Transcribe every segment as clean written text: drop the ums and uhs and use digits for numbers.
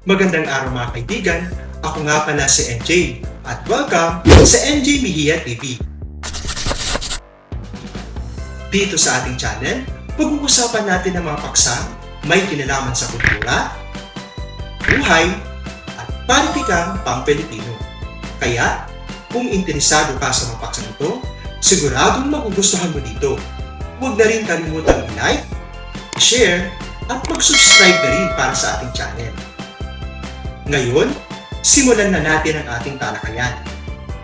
Magandang araw mga kaibigan, ako nga pala si NJ at welcome sa NJ Mejia TV. Dito sa ating channel, pag-uusapan natin ang mga paksa may kinalaman sa kultura, buhay, at politikang pang-Pilipino. Kaya, kung interesado ka sa mga paksang ito, siguradong magugustuhan mo dito. Huwag na rin kalimutang i-like, share, at mag-subscribe na rin para sa ating channel. Ngayon, simulan na natin ang ating talakayan.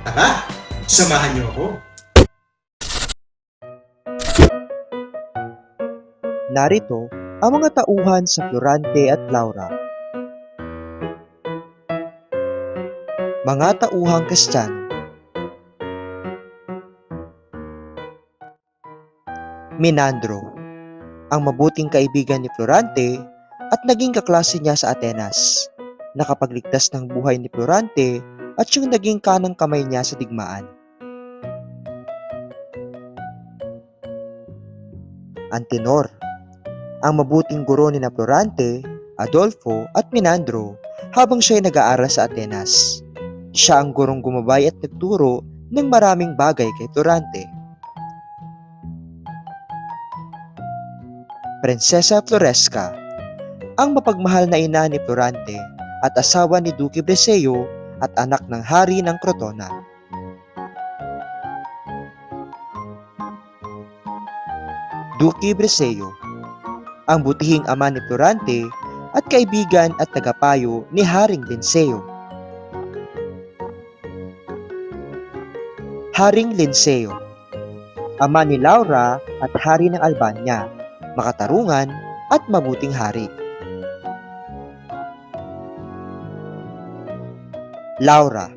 Tara, samahan niyo ako. Narito ang mga tauhan sa Florante at Laura. Mga tauhang Kristiyano. Menandro, ang mabuting kaibigan ni Florante at naging kaklase niya sa Atenas. Nakapagligtas ng buhay ni Florante at siyang naging kanang kamay niya sa digmaan. Antenor, ang mabuting guro ni Florante, Adolfo at Menandro habang siya ay nag-aaral sa Atenas. Siya ang gurong gumabay at nagturo ng maraming bagay kay Florante. Prinsesa Floresca, ang mapagmahal na ina ni Florante at asawa ni Duque Brescio at anak ng hari ng Crotona. Duque Brescio, ang butihing ama ni Florante at kaibigan at tagapayo ni Haring Linceo. Haring Linceo, ama ni Laura at hari ng Albania, makatarungan at mabuting hari. Laura,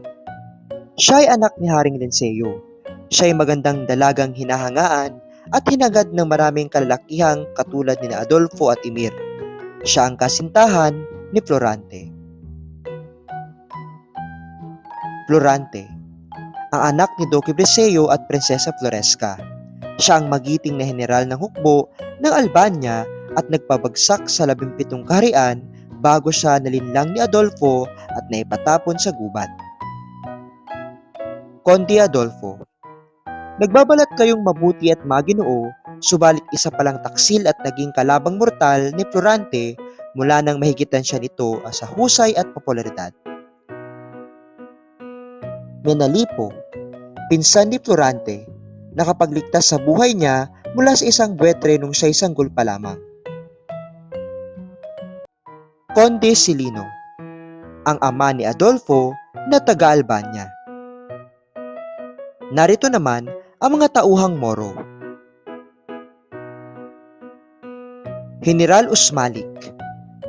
siya ay anak ni Haring Linceo. Siya ay magandang dalagang hinahangaan at hinagad ng maraming kalalakihang katulad ni Adolfo at Emir. Siya ang kasintahan ni Florante. Florante, ang anak ni Duque Brescio at Prinsesa Floresca. Siya ang magiting na general ng hukbo ng Albania at nagpabagsak sa 17 kaharian bago siya nalinlang ni Adolfo at naipatapon sa gubat. Conde Adolfo, nagbabalat kayong mabuti at maginoo, subalit isa palang taksil at naging kalabang mortal ni Florante mula nang mahigitan siya nito sa husay at popularidad. Menalipo, pinsan ni Florante, nakapagligtas sa buhay niya mula sa isang buwetre nung siya'y sanggol pa lamang. Conde Silino, ang ama ni Adolfo na taga-Albania. Narito naman ang mga tauhang Moro. General Usmalik,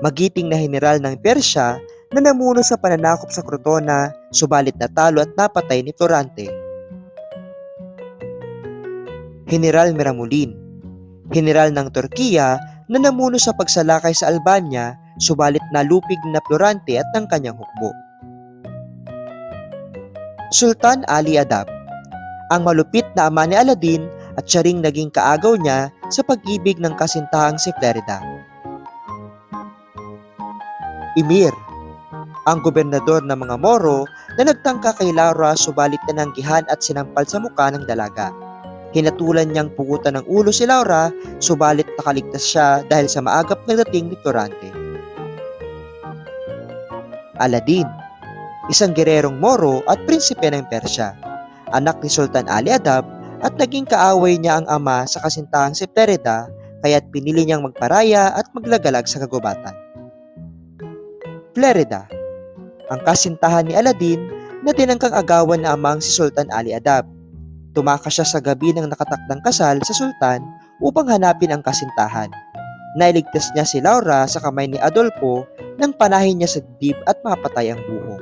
magiting na general ng Persya na namuno sa pananakop sa Crotona subalit natalo at napatay ni Florante. General Miramulin, general ng Turkiya na namuno sa pagsalakay sa Albania subalit nalupig na Florante at ng kanyang hukbo. Sultan Ali Adab, ang malupit na ama ni Aladdin at siya ring naging kaagaw niya sa pag-ibig ng kasintahang si Flerida. Emir, ang gobernador ng mga Moro na nagtangka kay Laura subalit tinanggihan at sinampal sa muka ng dalaga. Hinatulan niyang pugutan ng ulo si Laura subalit nakaligtas siya dahil sa maagap na dating ni Florante. Aladdin, isang gererong Moro at prinsipe ng Persya, anak ni Sultan Ali Adab at naging kaaway niya ang ama sa kasintahang si Flerida kaya't pinili niyang magparaya at maglagalag sa kagubatan. Flerida, ang kasintahan ni Aladdin na tinangkang agawan na amang si Sultan Ali Adab. Tumakas siya sa gabi ng nakatakdang kasal sa sultan upang hanapin ang kasintahan. Nailigtas niya si Laura sa kamay ni Adolfo nang panahin niya sa dibdib at mapatay ang buho.